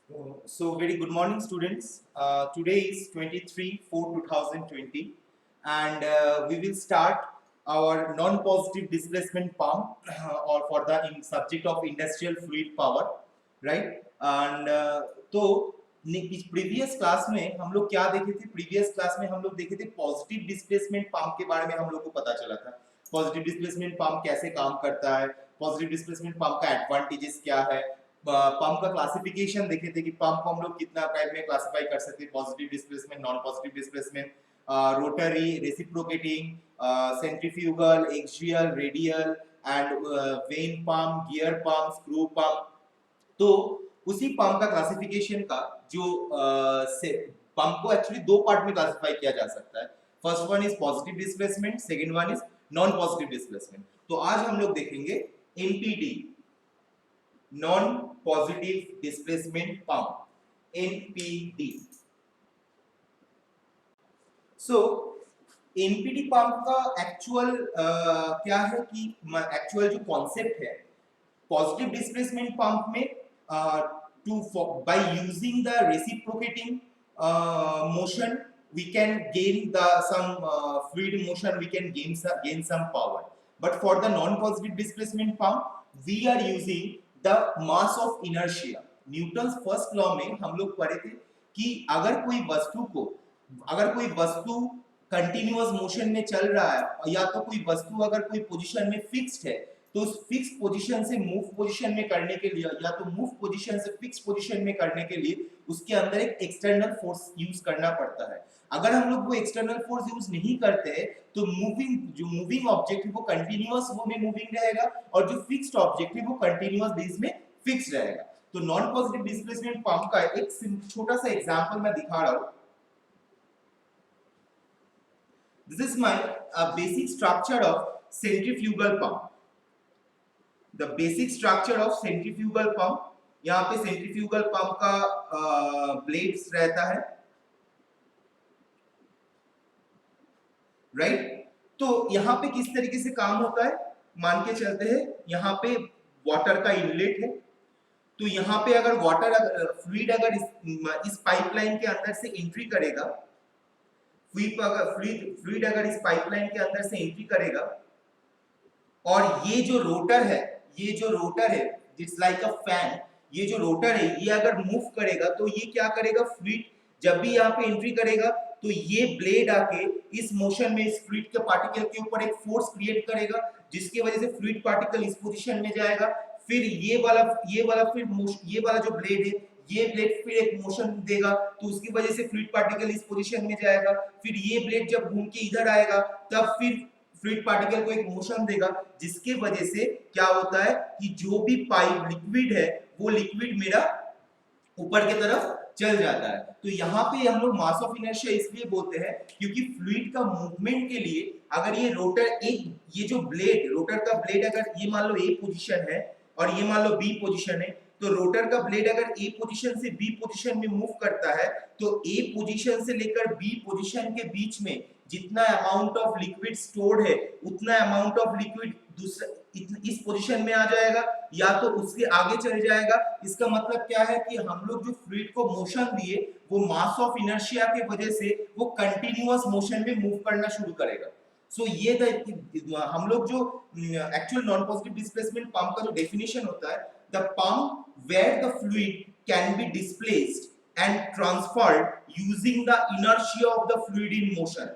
So very good morning, students. Today is 23/4/2020, and we will start our non-positive displacement pump or for the subject of industrial fluid power, right? And तो previous class में हम लोग क्या देखे थे? Previous class में हम लोग देखे थे पॉजिटिव डिस्प्लेसमेंट पंप के बारे में हम लोग को पता चला था। पॉजिटिव डिस्प्लेसमेंट पंप कैसे काम करता है, पॉजिटिव डिस्प्लेसमेंट पंप का एडवांटेजेस क्या है, पंप का क्लासिफिकेशन देखे थे कि पंप को हम लोग कितना टाइप में क्लासिफाई कर सकते हैं, positive displacement, non positive displacement, rotary, reciprocating, centrifugal, axial, radial and when pump, gear pump, screw pump. तो उसी पंप का क्लासिफिकेशन का जो पंप को एक्चुअली दो पार्ट में क्लासिफाई किया जा सकता है। First one is positive displacement, second one is non positive displacement. तो आज हम लोग देखेंगे NPD, non positive displacement pump, NPD. So NPD pump का एक्चुअल क्या है कि एक्चुअल जो कॉन्सेप्ट है पॉजिटिव डिस्प्लेसमेंट पंप में, by using the reciprocating motion we can gain some fluid motion, we can gain some power. But for the non positive displacement pump we are using the mass of inertia. Newton's first law में हम लोग पढ़े थे कि अगर कोई वस्तु continuous motion में चल रहा है या तो कोई वस्तु अगर कोई पोजीशन में फिक्स्ड है तो उस फिक्स पोजीशन से मूव पोजीशन में करने के लिए या तो मूव पोजीशन से फिक्स पोजीशन में करने के लिए उसके अंदर एक एक्सटर्नल फोर्स यूज करना पड़ता है। अगर हम लोग वो एक्सटर्नल फोर्स यूज नहीं करते तो मूविंग ऑब्जेक्ट है वो कंटिन्यूअस वो में मूविंग रहेगा और जो फिक्स्ड ऑब्जेक्ट है वो कंटिन्यूअस बेस में फिक्स रहेगा। तो नॉन पॉजिटिव डिस्प्लेसमेंट पंप का एक छोटा सा एग्जांपल मैं दिखा रहा हूं। This is my basic structure of centrifugal pump. The basic structure of centrifugal pump, यहाँ पे सेंट्रीफ्यूगल पंप का ब्लेड्स रहता है, राइट? तो यहाँ पे किस तरीके से काम होता है मान के चलते हैं, यहाँ पे वाटर का इनलेट है, तो यहाँ पे अगर फ्लूइड अगर इस पाइपलाइन के अंदर से एंट्री करेगा, फ्लूइड अगर इस पाइपलाइन के अंदर से एंट्री करेगा और ये जो रोटर है इट्स लाइक अ फैन, ये जो रोटर है ये अगर मूव करेगा तो ये क्या करेगा, फ्लूइड जब भी यहाँ पे एंट्री करेगा तो ये ब्लेड आके इस मोशन में इस फ्लूइड के पार्टिकल के ऊपर एक फोर्स क्रिएट करेगा जिसकी वजह से फ्लूइड पार्टिकल इस पोजीशन में जाएगा। फिर ये वाला जो ब्लेड है ये ब्लेड फिर एक मोशन देगा तो उसकी वजह से फ्लूइड पार्टिकल इस पोजीशन में जाएगा। फिर ये ब्लेड जब घूम के इधर आएगा तब फिर फ्लूइड पार्टिकल को एक मोशन देगा जिसके वजह से क्या होता है कि जो भी पाइप लिक्विड है वो लिक्विड मेरा ऊपर की तरफ चल जाता है। तो यहाँ पे हम लोग मास ऑफ इनर्शिया इसलिए बोलते हैं क्योंकि फ्लूइड का मूवमेंट के लिए अगर ये जो रोटर का ब्लेड अगर ये मान लो ए पोजीशन है और ये मान लो बी पोजीशन है, तो रोटर का ब्लेड अगर ए पोजीशन से बी पोजीशन में मूव करता है तो ए पोजीशन से लेकर बी पोजीशन के बीच में जितना अमाउंट ऑफ लिक्विड स्टोर्ड है उतना अमाउंट ऑफ लिक्विड दूसरा इस पोजीशन में आ जाएगा या तो उसके आगे चल जाएगा। इसका मतलब क्या है कि हम लोग जो फ्लूइड को मोशन दिए वो मास ऑफ इनर्शिया के वजह से वो कंटिन्यूअस मोशन में मूव करना शुरू करेगा। सो ये हम लोग जो actual non positive displacement pump का जो डेफिनेशन होता है, the pump where the fluid can be displaced and transferred using the inertia of the fluid in motion.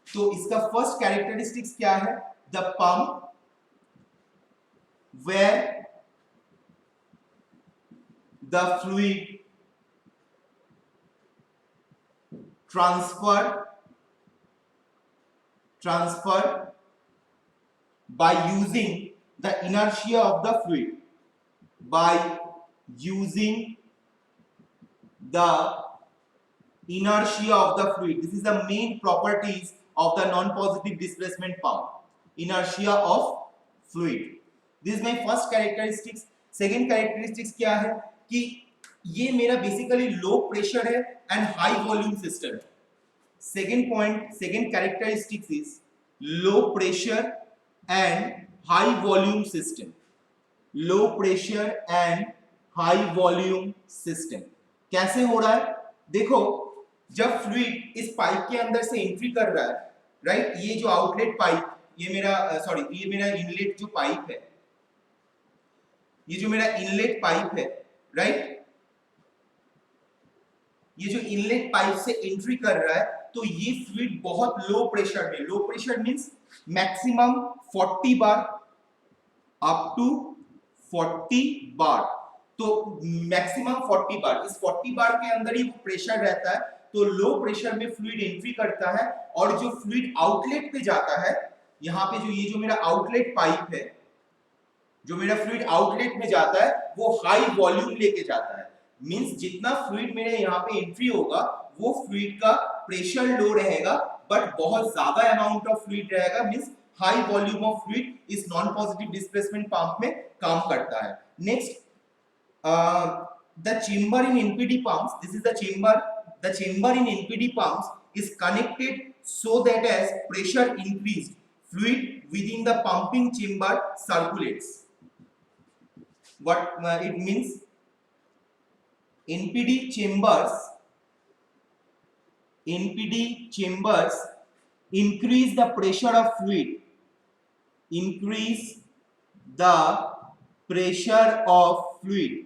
तो इसका फर्स्ट कैरेक्टरिस्टिक्स क्या है, the pump where the fluid transferred by using the inertia of the fluid, by using the inertia of the fluid. This is the main properties of the non-positive displacement pump, inertia of fluid. This is my first characteristics. Second characteristics क्या है कि ये मेरा basically low pressure है and high volume system. second characteristics is low pressure and high volume system. Low pressure and high volume system. कैसे हो रहा है? देखो, जब फ्लूइड इस पाइप के अंदर से एंट्री कर रहा है, राइट, ये जो आउटलेट पाइप, ये मेरा इनलेट जो पाइप है, ये जो मेरा इनलेट पाइप है, राइट, ये जो इनलेट पाइप से एंट्री कर रहा है, तो ये फ्लूइड बहुत लो प्रेशर में, low pressure means maximum 40 bar up to 40 bar, तो मैक्सिमम 40 बार, इस 40 बार के अंदर ही प्रेशर रहता है। तो लो प्रेशर में फ्लूइड एंट्री करता है और जो फ्लूइड आउटलेट पे जाता है, यहाँ पे जो ये जो मेरा आउटलेट पाइप है, जो मेरा फ्लूइड आउटलेट में जाता है, वो हाई वॉल्यूम लेके जाता है। मींस जितना फ्लूइड मेरे यहाँ पे एंट्री होगा, वो फ्लूइड का प्रेशर लो रहेगा, बट बहुत ज्यादा अमाउंट ऑफ फ्लूइड रहेगा। Means high volume of fluid इस नॉन पॉजिटिव डिस्प्लेसमेंट पंप में काम करता है। Next, the chamber in NPD pumps, this is the chamber in NPD pumps is connected so that as pressure increased, fluid within the pumping chamber circulates. What it means? NPD chambers increase the pressure of fluid, increase the pressure of fluid।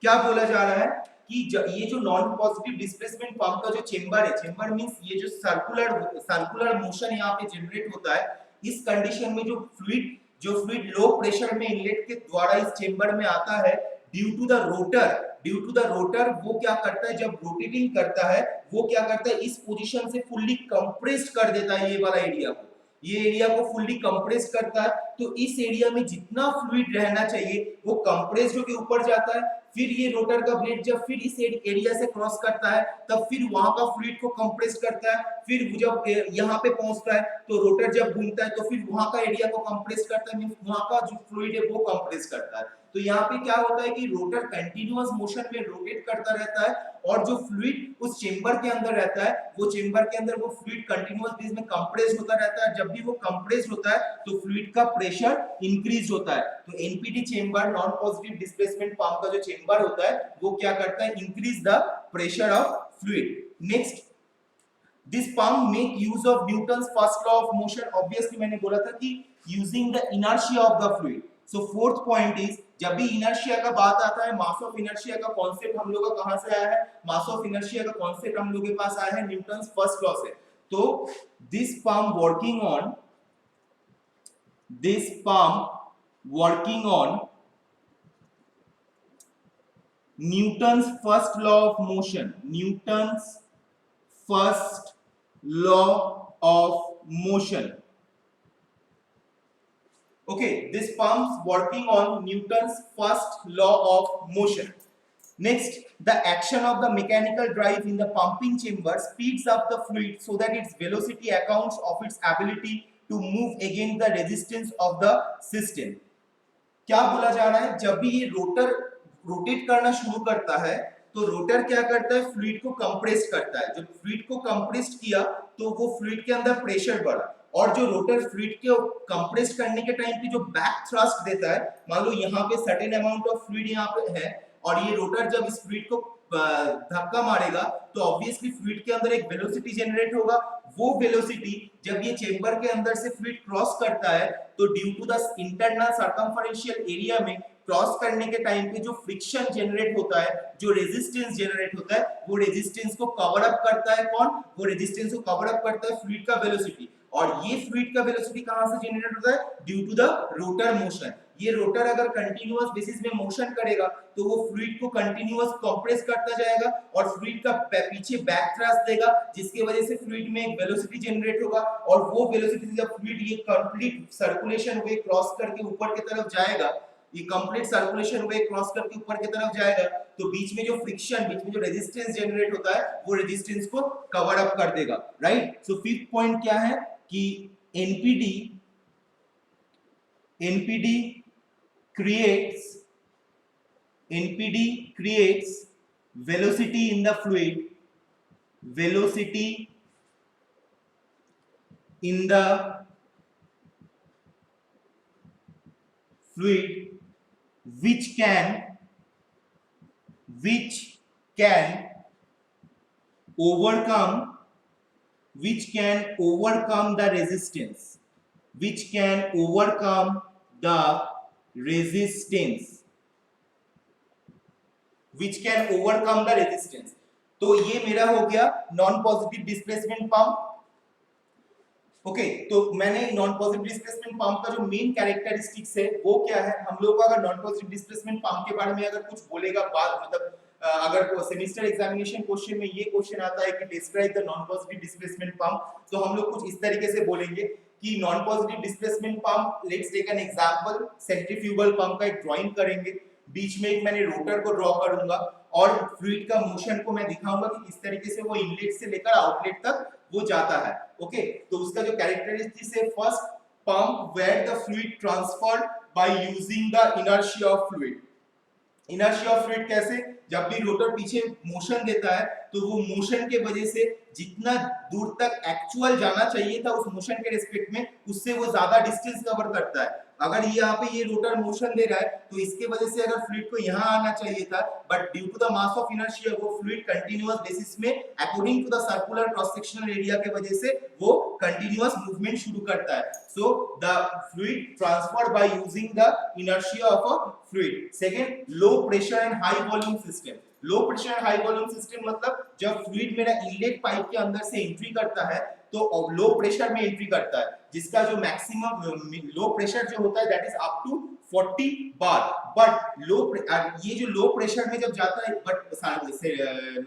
क्या बोला जा रहा है कि ये जो non positive displacement pump का जो चेंबर है, चेंबर मींस ये जो सर्कुलर मोशन यहाँ पे जनरेट होता है, इस कंडीशन में जो फ्लूइड लो प्रेशर में इनलेट के द्वारा इस चेंबर में आता है, ड्यू टू द रोटर, वो क्या करता है, जब रोटेटिंग करता है, वो क्या करता है, इस पोजीशन से फुल्ली कंप्रेस्ड कर देता है ये वाला एरिया को, ये एरिया को फुल्ली कंप्रेस करता है। तो इस एरिया में जितना फ्लूइड रहना चाहिए वो कंप्रेस्ड होकर ऊपर जाता है। फिर ये रोटर का ब्लेड जब फिर इस एरिया से क्रॉस करता है, तब फिर वहां का फ्लूइड को कंप्रेस करता है। फिर जब यहाँ पे पहुंचता है, तो रोटर जब घूमता है, तो फिर वहां का एरिया को कंप्रेस करता है, मींस वहां का जो फ्लूइड है वो कंप्रेस करता है। तो यहाँ पे क्या होता है कि रोटर कंटिन्यूअस मोशन में रोटेट करता रहता है, और जो फ्लूइड उस चेंबर के अंदर रहता है, वो चेंबर के अंदर वो फ्लूइड कंटिन्यूअस बेस में कंप्रेस होता रहता है। जब भी वो कंप्रेस होता है, तो फ्लूइड का प्रेशर इंक्रीज होता है। तो NPD chamber, non positive displacement pump का जो चेंबर होता है, वो क्या करता है, increase the pressure of fluid. Next, this pump make use of Newton's first law of motion. Obviously मैंने बोला था कि using the inertia of the fluid. So fourth point is, जब भी इनर्शिया का बात आता है, मास ऑफ इनर्शिया का कॉन्सेप्ट हम लोग का कहां से आया है, मास ऑफ इनर्शिया का कॉन्सेप्ट हम लोग के पास आया है न्यूटन्स फर्स्ट लॉ से। तो this pump working on Newton's first law of motion, Newton's first law of motion. Okay, this pump's working on Newton's first law of motion. Next, the action of the mechanical drive in the pumping chamber speeds up the fluid so that its velocity accounts of its ability to move against the resistance of the system. क्या बोला जा रहा है, जब भी ये rotor rotate करना शुरू करता है, तो रोटर क्या करता है, फ्लूइड को कंप्रेस करता है। जब फ्लूइड को कंप्रेस किया, तो वो फ्लूइड के अंदर प्रेशर बढ़ा, और जो रोटर फ्लूइड को कंप्रेस करने के टाइम पे जो बैक थ्रस्ट देता है, मान लो यहाँ पे सर्टेन अमाउंट ऑफ फ्लूइड यहाँ पे है, और ये रोटर जब इस फ्लूइड को धक्का मारेगा, तो ऑब्वियसली फ्लूइड के अंदर एक वेलोसिटी जनरेट होगा। वो वेलोसिटी जब ये चेंबर के अंदर से फ्लूइड क्रॉस करता है, तो due to the internal circumferential area में क्रॉस करने के टाइम पे जो फ्रिक्शन जनरेट होता है, जो रेजिस्टेंस जनरेट होता है, वो रेजिस्टेंस को कवर अप करता है कौन, वो रेजिस्टेंस को कवर अप करता है फ्लूइड का वेलोसिटी। और ये फ्लूइड का वेलोसिटी कहां से जनरेट होता है, due to the rotor motion. ये रोटर अगर कंटीन्यूअस बेसिस में मोशन करेगा, तो वो फ्लूइड को कंटीन्यूअस कंप्रेस करता जाएगा, और फ्लूइड का पीछे बैक थ्रस्ट देगा, जिसकी वजह से फ्लूइड में एक वेलोसिटी जनरेट होगा, और वो वेलोसिटी से जब फ्लूइड ये कंप्लीट सर्कुलेशन वे क्रॉस करके ऊपर की तरफ जाएगा, ये कंप्लीट सर्कुलेशन वे क्रॉस करके ऊपर की तरफ जाएगा, तो बीच में जो फ्रिक्शन, बीच में जो रेजिस्टेंस जनरेट होता है, वो रेजिस्टेंस को कवर अप कर देगा, राइट। सो फिफ्थ पॉइंट क्या है कि NPD creates velocity in the fluid, velocity in the fluid which can overcome the resistance, which can overcome the resistance, which can overcome the resistance. तो ये मेरा हो गया non positive displacement pump. Okay तो मैंने नॉन पॉजिटिव डिस्प्लेसमेंट पंप का जो main characteristics है वो क्या है. हम लोग अगर नॉन पॉजिटिव डिस्प्लेसमेंट पंप के बारे में अगर कुछ बोलेगा बात मतलब अगर सेमेस्टर एग्जामिनेशन क्वेश्चन में ये क्वेश्चन आता है कि describe the non positive displacement pump, तो हम लोग कुछ इस तरीके से बोलेंगे कि non positive displacement pump, let's take an example, centrifugal pump का एक ड्राइंग करेंगे. बीच में एक मैंने रोटर को ड्रॉ करूंगा और फ्लूइड का मोशन को मैं दिखाऊंगा कि किस तरीके से वो इनलेट से लेकर आउटलेट तक वो जाता है. ओके तो उसका जो कैरेक्टरिस्टिक्स है, first pump where the fluid transferred by using the inertia of fluid. Inertia of fluid कैसे, जब भी रोटर पीछे मोशन देता है तो वो मोशन के वजह से जितना दूर तक एक्चुअल जाना चाहिए था उस मोशन के रिस्पेक्ट में, उससे वो ज्यादा डिस्टेंस कवर करता है. अगर ये यहाँ पे ये रोटर मोशन दे रहा है तो इसके वजह से अगर फ्लूइड को यहाँ आना चाहिए था, but due to the mass of inertia वो फ्लूइड कंटीन्यूअस बेसिस में according to the circular cross sectional area के वजह से वो कंटीन्यूअस मूवमेंट शुरू करता है. So the fluid transferred by using the inertia of a fluid. Second, low pressure and high volume system. Low pressure and high volume system मतलब जब fluid मेरा इनलेट पाइप के अंदर से एंट्री करता है तो लो प्रेशर में एंट्री करता है, जिसका जो मैक्सिमम लो प्रेशर जो होता है that is up to 40 bar. But ये जो लो प्रेशर में जब जाता है, but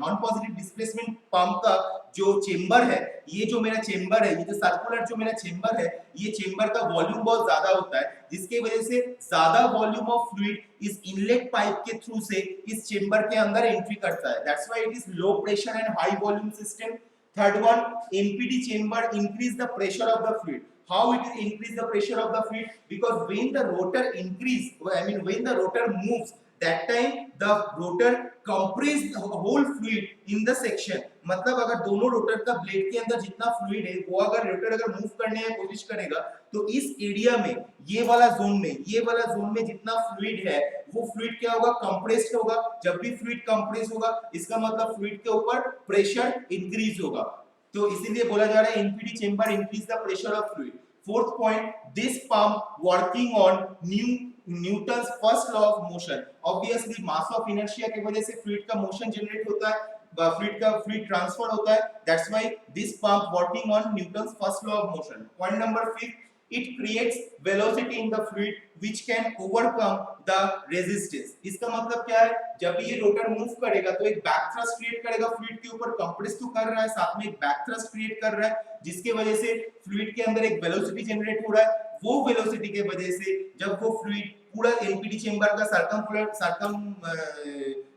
non positive displacement pump का जो चेंबर है, ये जो मेरा चेंबर है, ये जो सर्कुलर जो मेरा चेंबर है, ये चेंबर का वॉल्यूम बहुत ज्यादा होता है, जिसके वजह से ज्यादा वॉल्यूम ऑफ फ्लूइड इस इनलेट पाइप के थ्रू से इस चेंबर के अंदर एंट्री करता है. That's why it is low pressure and high volume system. Third one, NPT chamber increase the pressure of the fluid. How it will increase the pressure of the fluid? Because when the rotor when the rotor moves, that time the rotor compress the whole fluid in the section. मतलब अगर दोनों rotor का blade के अंदर जितना fluid है वो अगर रोटर अगर मूव करने की कोशिश करेगा तो इस एरिया में ये वाला जोन में जितना फ्लूइड है वो फ्लूइड क्या होगा, कंप्रेस्ड होगा. जब भी फ्लूइड कंप्रेस होगा इसका मतलब फ्लूइड के ऊपर प्रेशर इंक्रीज होगा. तो इसीलिए बोला जा रहा है NPT chamber increase the pressure of fluid. Fourth point, this pump working on Newton's first law of motion. Obviously mass of inertia की वजह से फ्लूइड का मोशन जनरेट होता है, फ्लूइड ट्रांसफर होता है. That's why this pump working on Newton's first law of motion. Point number 5, it creates velocity in the fluid which can overcome the resistance. इसका मतलब क्या है, जब ये रोटर मूव करेगा तो एक बैक थ्रस्ट क्रिएट करेगा, फ्लूइड के ऊपर कंप्रेस तो कर रहा है, साथ में एक बैक थ्रस्ट क्रिएट कर रहा है, जिसके वजह से फ्लूइड के अंदर एक वेलोसिटी जनरेट हो रहा है. वो वेलोसिटी के वजह से जब वो फ्लूइड पूरा एनपीटी चेंबर का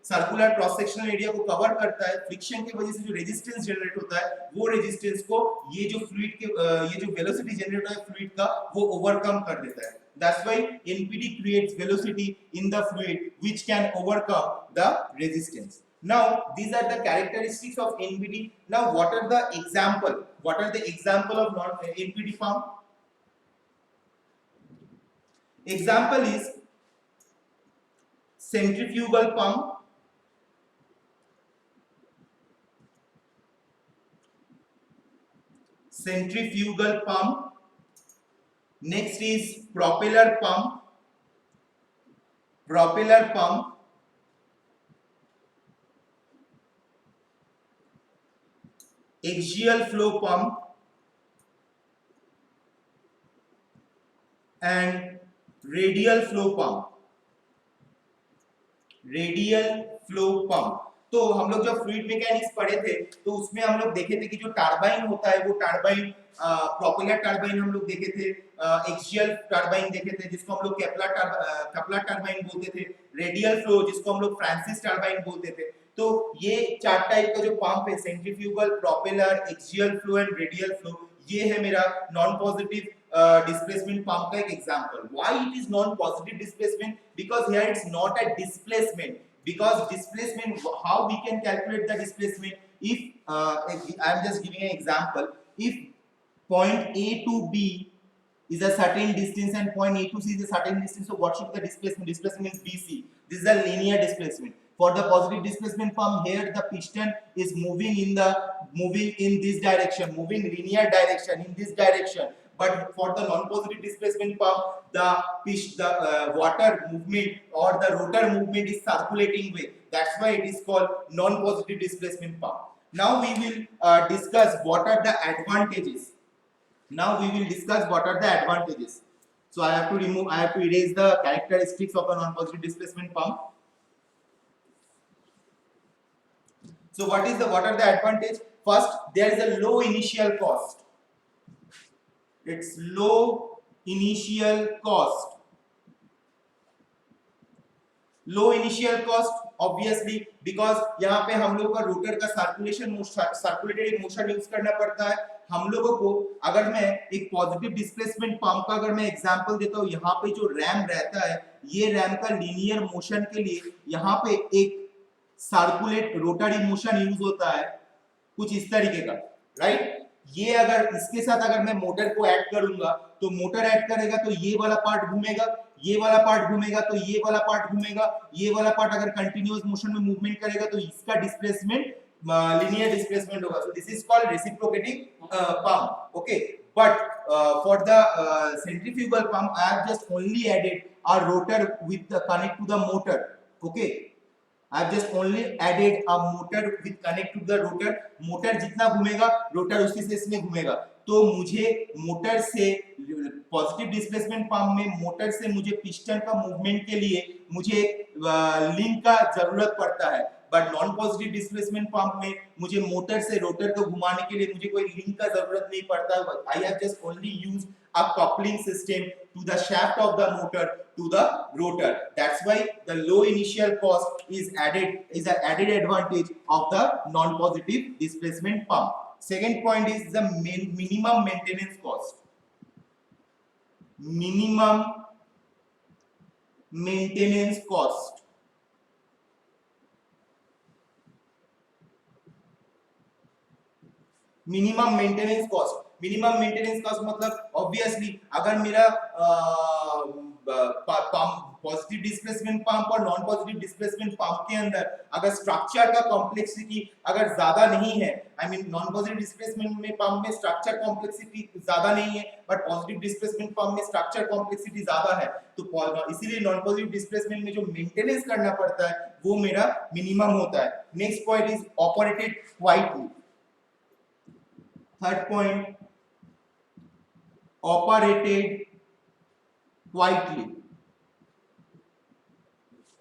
सर्कुलर क्रॉस सेक्शनल एरिया को कवर करता है, फ्रिक्शन की वजह से जो रेजिस्टेंस जनरेट होता है वो रेजिस्टेंस को ये जो फ्लूइड के ये जो वेलोसिटी जनरेट होता है फ्लूइड का वो ओवरकम कर देता है. That's why NPT creates velocity in the fluid which can overcome the resistance. Now these are the characteristics of NPT. Now what are the example of NPT pump? Example is centrifugal pump, next is propeller pump, axial flow pump and radial flow pump. तो हम लोग जब fluid mechanics पढ़े थे तो उसमें हम लोग देखे थे कि जो टरबाइन होता है वो टरबाइन प्रोपेलर टरबाइन हम लोग देखे थे, एक्सियल टरबाइन देखे थे जिसको हम लोग केपलर टरबाइन बोलते थे, रेडियल फ्लो जिसको हम लोग फ्रांसिस टरबाइन बोलते थे. तो ये 4 टाइप का जो पंप है, centrifugal, propeller, axial flow and radial flow, ये है मेरा नॉन पॉजिटिव displacement pump का एक example. Why it is non-positive displacement? Because here it's not a displacement. Because displacement, how we can calculate the displacement? If I am just giving an example, if point A to B is a certain distance and point A to C is a certain distance. So what should be the displacement? Displacement is BC. This is a linear displacement. For the positive displacement pump, here the piston is moving in this direction, moving linear direction in this direction. But for the non-positive displacement pump, the water movement or the rotor movement is circulating way. That's why it is called non-positive displacement pump. Now we will discuss what are the advantages. Now we will discuss what are the advantages. So I have to erase the characteristics of a non-positive displacement pump. So what are the advantage? First, there is a low initial cost. It's low initial cost. Low initial cost obviously because यहाँ पे हम लोग का rotor का circulated motion use करना पड़ता है। हम लोगों को अगर मैं एक पॉजिटिव डिस्प्लेसमेंट पंप का अगर मैं एग्जांपल देता हूँ, यहाँ पे जो रैम रहता है, ये रैम का लीनियर मोशन के लिए यहाँ पे एक सर्कुलेट रोटरी मोशन यूज होता है कुछ इस तरीके का, राइट। ये अगर इसके साथ अगर मैं मोटर को ऐड करूंगा तो मोटर ऐड करेगा तो ये वाला पार्ट घूमेगा, ये वाला पार्ट घूमेगा तो ये वाला पार्ट घूमेगा, ये वाला पार्ट अगर कंटिन्यूअस मोशन में मूवमेंट करेगा तो इसका डिस्प्लेसमेंट linear displacement होगा। So this is called reciprocating pump, okay। But for the centrifugal pump I have just only added a rotor with the connect to the motor, okay। I have just only added a motor with connect to the rotor। Motor जितना घूमेगा rotor उसी से इसमें घूमेगा। तो मुझे motor से positive displacement pump में मोटर से मुझे पिस्टन का मूवमेंट के लिए मुझे लिंक का जरूरत पड़ता है। But non positive displacement pump में मुझे मोटर से रोटर को घुमाने के लिए मुझे कोई लिंक का जरूरत नहीं पड़ता। I have just only used a coupling system to the shaft of the motor to the rotor। That's why the low initial cost is an added advantage of the non-positive displacement pump। Second point is the minimum maintenance cost। Minimum maintenance cost। Minimum maintenance cost. Minimum maintenance cost मतलब obviously अगर मेरा positive displacement pump और non positive displacement pump के अंदर अगर structure का complexity अगर ज्यादा नहीं है, I mean non positive displacement में पंप में स्ट्रक्चर कॉम्प्लेक्सिटी ज्यादा नहीं है बट पॉजिटिव डिस्प्लेसमेंट पंप में स्ट्रक्चर कॉम्प्लेक्सिटी ज्यादा है, तो इसीलिए नॉन पॉजिटिव डिस्प्लेसमेंट में जो मेंटेनेंस करना पड़ता है वो मेरा मिनिमम होता है। Next point is operated quietly. Third point, operated quietly।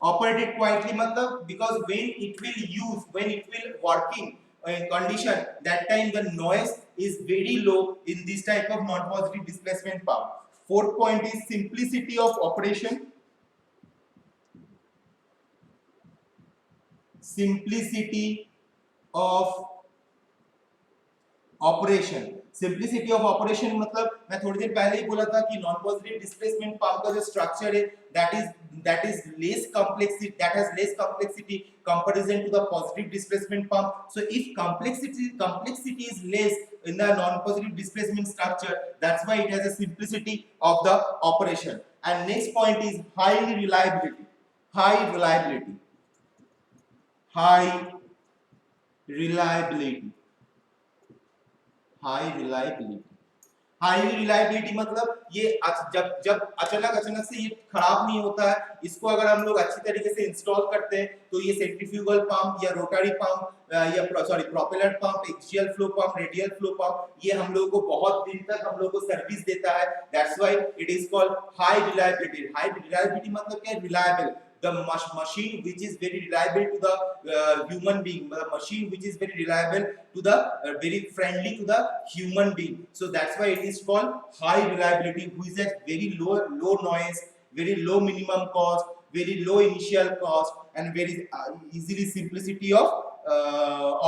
Operated quietly मतलब because when it will working condition, that time the noise is very low in this type of non-positive displacement pump। Fourth point is simplicity of operation। Simplicity of operation. Simplicity of operation मतलब मैं थोड़ी देर पहले ही बोला था कि non positive displacement pump का जो structure है that is less complexity, that has less complexity comparison to the positive displacement pump। So if complexity is less in the non positive displacement structure, that's why it has a simplicity of the operation। And next point is high reliability। High reliability। High reliability। High reliability. High reliability मतलब ये जब अचानक से ये खराब नहीं होता है, इसको अगर हम लोग अच्छी तरीके से इंस्टॉल करते हैं तो ये सेंट्रीफ्यूगल पंप या रोटरी पंप या propeller pump, axial flow pump, radial flow pump, ये हम लोगों को बहुत दिन तक हम लोगों को सर्विस देता है। That's why it is called high reliability. High reliability मतलब क्या है? Reliable, the machine which is very reliable to the human being, the machine which is very reliable to the very friendly to the human being। So that's why it is called high reliability, who is at very low noise, very low minimum cost, very low initial cost, and very easily simplicity of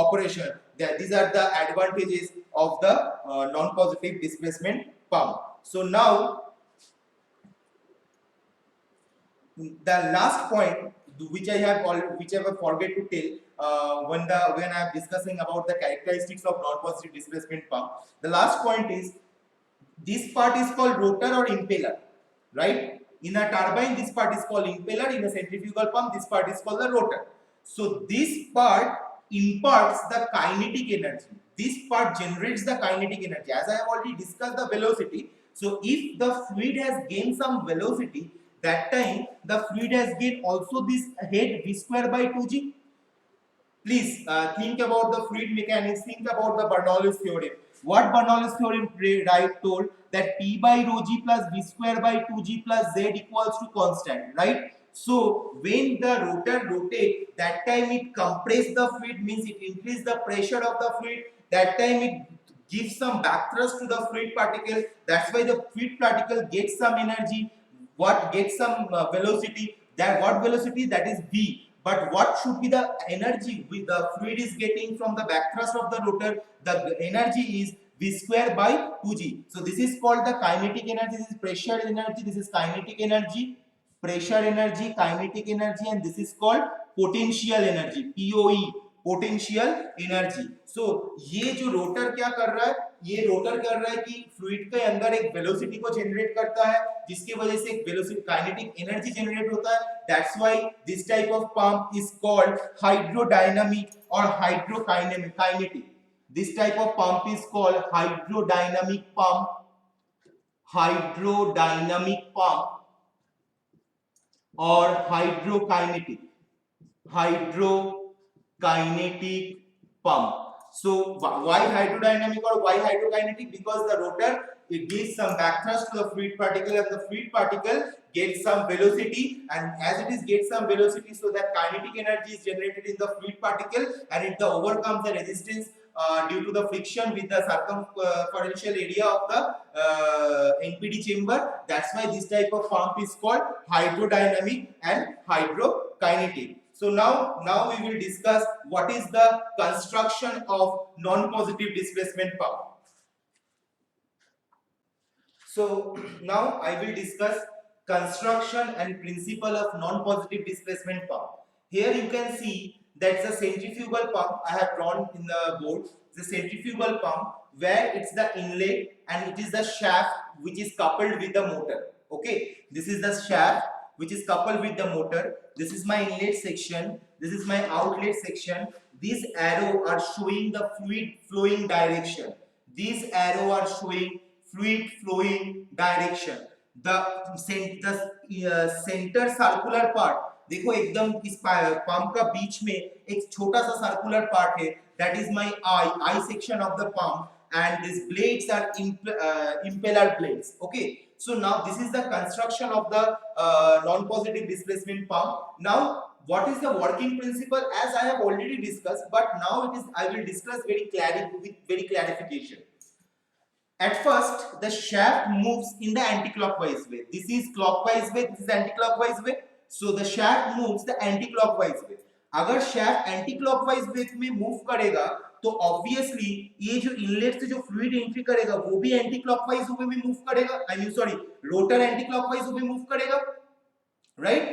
operation। These are the advantages of the non-positive displacement pump। So now the last point which I have forget to tell when I am discussing about the characteristics of non-positive displacement pump, the last point is This part is called rotor or impeller, right? In a turbine, this part is called impeller. In a centrifugal pump, this part is called the rotor. So this part imparts the kinetic energy. This part generates the kinetic energy. As I have already discussed the velocity. So if the fluid has gained some velocity, that time the fluid has gained also this head v square by 2g. Please think about the fluid mechanics, think about the Bernoulli's theorem. What Bernoulli's theorem told that P by rho g plus V square by 2g plus z equals to constant, right? So when the rotor rotates, that time it compresses the fluid, means it increases the pressure of the fluid. That time it gives some back thrust to the fluid particle. That's why the fluid particle gets some energy. What gets some velocity? That what velocity? That is v. But what should be the energy the fluid is getting from the back thrust of the rotor? The energy is v square by 2g. So this is called the kinetic energy. This is pressure energy. This is kinetic energy, pressure energy, kinetic energy, and this is called potential energy, POE, potential energy. So ये जो rotor क्या कर रहा है, ये rotor कर रहा है कि फ्लूइड के अंदर एक वेलोसिटी को जनरेट करता है, जिसकी वजह से एक वेलोसिटी काइनेटिक एनर्जी जनरेट होता है. That's why this type of pump is called hydrodynamic और hydrokinetic. This type of pump is called hydrodynamic pump, hydrodynamic pump और hydrokinetic pump. So why hydrodynamic or why hydrokinetic? Because the rotor, it gives some back thrust to the fluid particle and the fluid particle gets some velocity, and as it is gets some velocity, so that kinetic energy is generated in the fluid particle and it overcomes the resistance due to the friction with the circumferential area of the NPD chamber. That's why this type of pump is called hydrodynamic and hydrokinetic. So now we will discuss what is the construction of non-positive displacement pump. So now I will discuss construction and principle of non-positive displacement pump. Here you can see that's a centrifugal pump. I have drawn in the board. It's a centrifugal pump where it's the inlet and it is the shaft which is coupled with the motor. Okay, this is the shaft which is coupled with the motor. This is my inlet section, this is my outlet section. These arrows are showing the fluid flowing direction. These arrows are showing fluid flowing direction. The center circular part, देखो एकदम इस pump का बीच में एक छोटा सा circular part है, that is my eye section of the pump, and these blades are impeller blades. Okay, so now this is the construction of the non-positive displacement pump. Now what is the working principle? As I have already discussed, but now I will discuss with very clarification. At first the shaft moves in the anti-clockwise way. This is clockwise way, this is anti-clockwise way. So the shaft moves the anti-clockwise way. अगर shaft anti-clockwise way में move करेगा तो obviously ये जो inlet से जो fluid entry करेगा वो भी anti-clockwise way में move करेगा. I mean sorry, rotor anti-clockwise way move करेगा, right?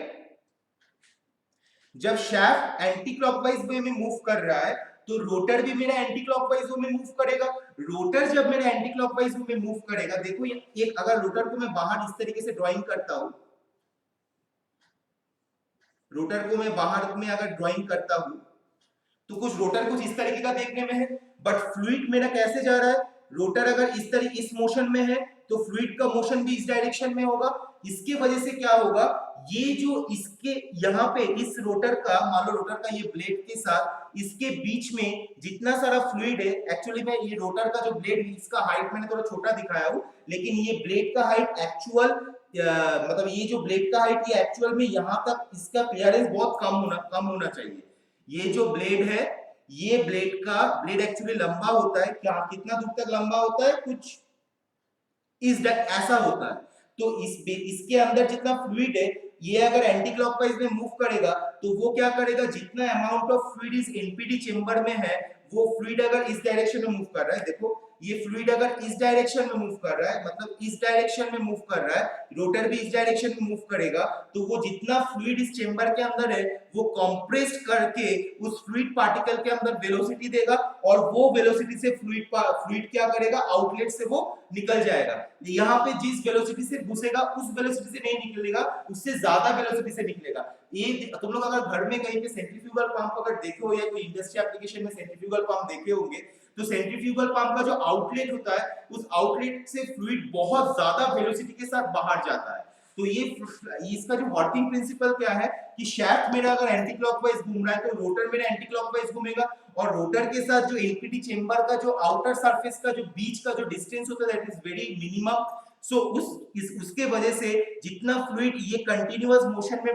जब shaft anti-clockwise way में move कर रहा है तो रोटर भी मेरा एंटी क्लॉकवाइज में मूव करेगा. रोटर जब मेरा एंटी क्लॉकवाइज में मूव करेगा, देखो एक अगर रोटर को मैं बाहर इस तरीके से ड्राइंग करता हूं, रोटर को मैं बाहर में अगर ड्राइंग करता हूं तो कुछ रोटर कुछ इस तरीके का देखने में है, बट फ्लूइड मेरा कैसे जा रहा है? रोटर अगर इस मोशन में है तो फ्लूइड का मोशन भी इस डायरेक्शन में होगा. इसके वजह से क्या होगा, ये जो इसके यहाँ पे इस रोटर का, मान लो रोटर का ये ब्लेड के साथ इसके बीच में जितना सारा फ्लूइड है, एक्चुअली में ये रोटर का जो ब्लेड है इसका हाइट मैंने थोड़ा छोटा दिखाया हूँ, लेकिन ये ब्लेड का हाइट एक्चुअल मतलब ये जो ब्लेड का हाइट ये एक्चुअल में यहाँ तक इसका क्लियरेंस बहुत कम होना चाहिए. ये जो ब्लेड है, ये ब्लेड एक्चुअली लंबा होता है, क्या कितना दूर तक लंबा होता है, कुछ ऐसा होता है. तो इसके अंदर जितना फ्लूइड है ये अगर एंटी क्लॉकवाइज में मूव करेगा तो वो क्या करेगा, जितना अमाउंट ऑफ फ्लूइड इस एनपीडी चेंबर में है वो फ्लूइड अगर इस डायरेक्शन में मूव कर रहा है, देखो ये फ्लूइड अगर इस डायरेक्शन में मूव कर रहा है, मतलब इस डायरेक्शन में मूव कर रहा है, रोटर भी इस डायरेक्शन में मूव करेगा, तो वो जितना फ्लूइड इस चेंबर के अंदर है वो कंप्रेस्ड करके उस फ्लूइड पार्टिकल के अंदर वेलोसिटी देगा और वो वेलोसिटी से फ्लूइड क्या करेगा, आउटलेट से वो निकल जाएगा। यहाँ पे जिस वेलोसिटी से घुसेगा उस वेलोसिटी से नहीं निकलेगा, उससे ज्यादा वेलोसिटी से निकलेगा। ये तुम लोग अगर घर में कहीं पे सेंट्रीफ्यूगल पंप अगर देखे हो या कोई इंडस्ट्री एप्लीकेशन में सेंट्रीफ्यूगल पंप देखे होंगे, तो सेंट्रीफ्यूगल पंप का जो आउटलेट होता है उस आउटलेट से फ्लूइड बहुत ज्यादा वेलोसिटी के साथ बाहर जाता है। तो ये इसका जो वर्किंग प्रिंसिपल क्या है कि शाफ्ट मेरा अगर एंटी क्लॉकवाइज घूम रहा है तो रोटर मेरा एंटी क्लॉकवाइज घूमेगा और रोटर के साथ जो एलपीटी चेंबर का जो आउटर सरफेस का जो बीच का जो डिस्टेंस होता है दैट इज वेरी मिनिमम। सो उसके वजह से जितना फ्लूइड ये कंटिन्यूअस मोशन में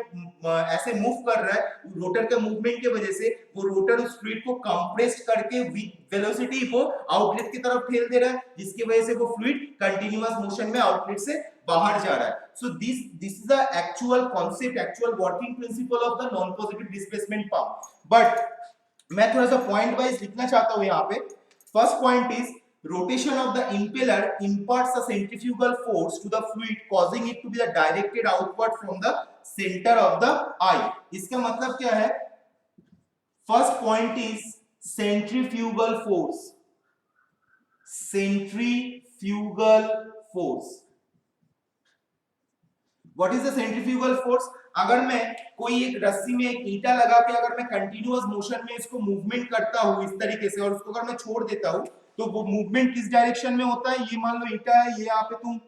ऐसे मूव कर रहा है रोटर के मूवमेंट के वजह से वो रोटर उस फ्लूइड को कंप्रेस्ड करके विद वेलोसिटी को आउटलेट की तरफ ठेल दे रहा है, जिसकी वजह से वो फ्लूइड कंटिन्यूअस मोशन में आउटलेट से बाहर जा रहा है। So this is the actual concept, actual working principle of the non positive displacement pump. But मैं थोड़ा सा पॉइंट वाइज लिखना चाहता हूं यहाँ पे। First point is rotation of the impeller imparts a centrifugal force to the fluid causing it to be directed outward from the center of the eye। इसका मतलब क्या है? First point is centrifugal force, centrifugal force। What is the centrifugal force? अगर मैं कोई एक रस्सी में एक ईंटा लगा के अगर मैं कंटिन्यूअस मोशन में इसको मूवमेंट करता हूं इस तरीके से और उसको अगर मैं छोड़ देता हूं तो वो मूवमेंट किस डायरेक्शन में होता है? ये मान लो ईंटा है, ये यहाँ पे तुम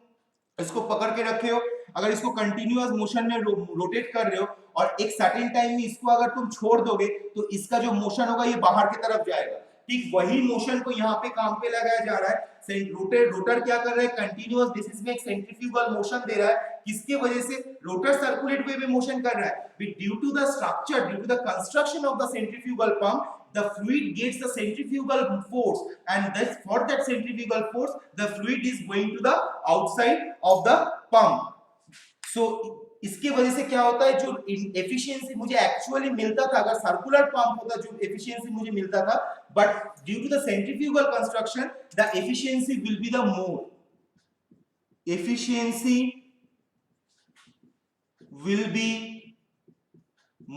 इसको पकड़ के रखे हो, अगर इसको कंटिन्यूअस मोशन में रोटेट कर रहे हो और एक सर्टेन टाइम में इसको अगर तुम छोड़ दोगे तो इसका जो मोशन होगा ये बाहर की तरफ जाएगा। ठीक वही मोशन को यहाँ पे काम पे लगाया जा रहा है। रोटर क्या कर रहा है? कंटिन्यूअस बेसिस में एक सेंट्रीफ्यूगल मोशन दे रहा है, किसके वजह से? रोटर सर्कुलेट वे में मोशन कर रहा है। Due to the structure, due to the construction of the centrifugal pump, the fluid gets the centrifugal force and thus for that centrifugal force the fluid is going to the outside of the pump। so इसके वजह से क्या होता है? जो efficiency मुझे actually मिलता था अगर सर्कुलर पंप होता, जो एफिशिएंसी मुझे मिलता था, but due to the centrifugal construction the efficiency will be the more, efficiency will be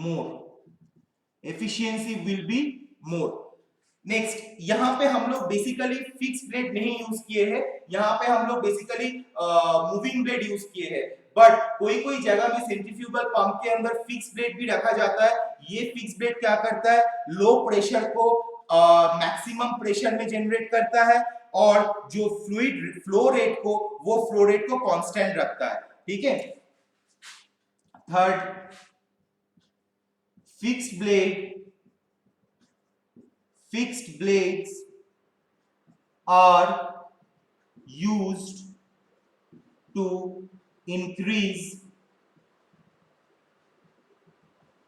more, efficiency will be more। Next यहाँ पे हम लोग बेसिकली फिक्स ब्लेड नहीं यूज किए हैं, यहाँ पे हम लोग बेसिकली मूविंग ब्लेड यूज किए हैं। बट कोई कोई जगह में सेंट्रीफ्यूगल पंप के अंदर फिक्स ब्लेड भी रखा जाता है। ये फिक्स ब्लेड क्या करता है? लो प्रेशर को मैक्सिमम प्रेशर में जनरेट करता है और जो फ्लूइड फ्लो रेट को वो फ्लो रेट को कांस्टेंट रखता है। ठीक है। Third, fixed blades are used to increase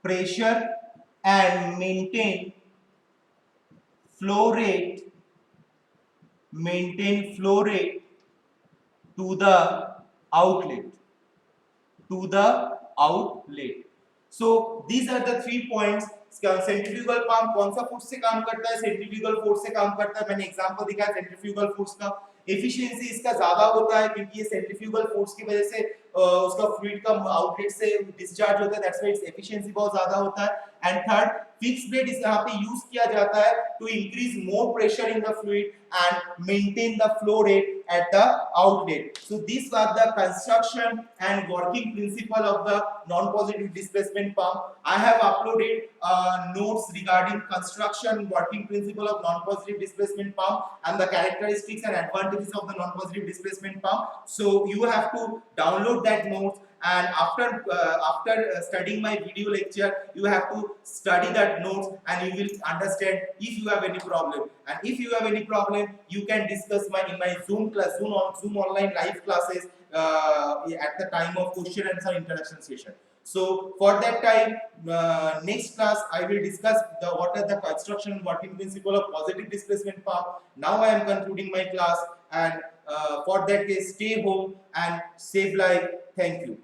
pressure and maintain flow rate to the outlet, so these are the 3 points। Centrifugal pump कौन सा फोर्स से काम करता है? सेंट्रीफ्यूगल फोर्स से काम करता है। मैंने एग्जांपल दिखाया सेंट्रीफ्यूगल फोर्स का। एफिशिएंसी इसका ज्यादा होता है क्योंकि ये सेंट्रीफ्यूगल फोर्स की वजह से उसका फ्लूइड का आउटलेट से डिस्चार्ज होता है, दैट्स व्हाई इट्स एफिशिएंसी बहुत ज्यादा होता है। एंड थर्ड, फिक्स्ड ब्लेड इस यहाँ पे यूज किया जाता है to increase more pressure in the fluid and maintain the flow rate at the outlet। so these are the construction and working principle of the non positive displacement pump। I have uploaded notes regarding construction, working principle of non positive displacement pump and the characteristics and advantages of the non positive displacement pump। so you have to download that notes and after studying my video lecture you have to study that notes and you will understand if you have any problem, and if you have any problem you can discuss in my Zoom online live classes at the time of question and answer introduction session। so for that time next class I will discuss what are the construction and working principle of positive displacement pump। now I am concluding my class and for that case stay home and save life। thank you।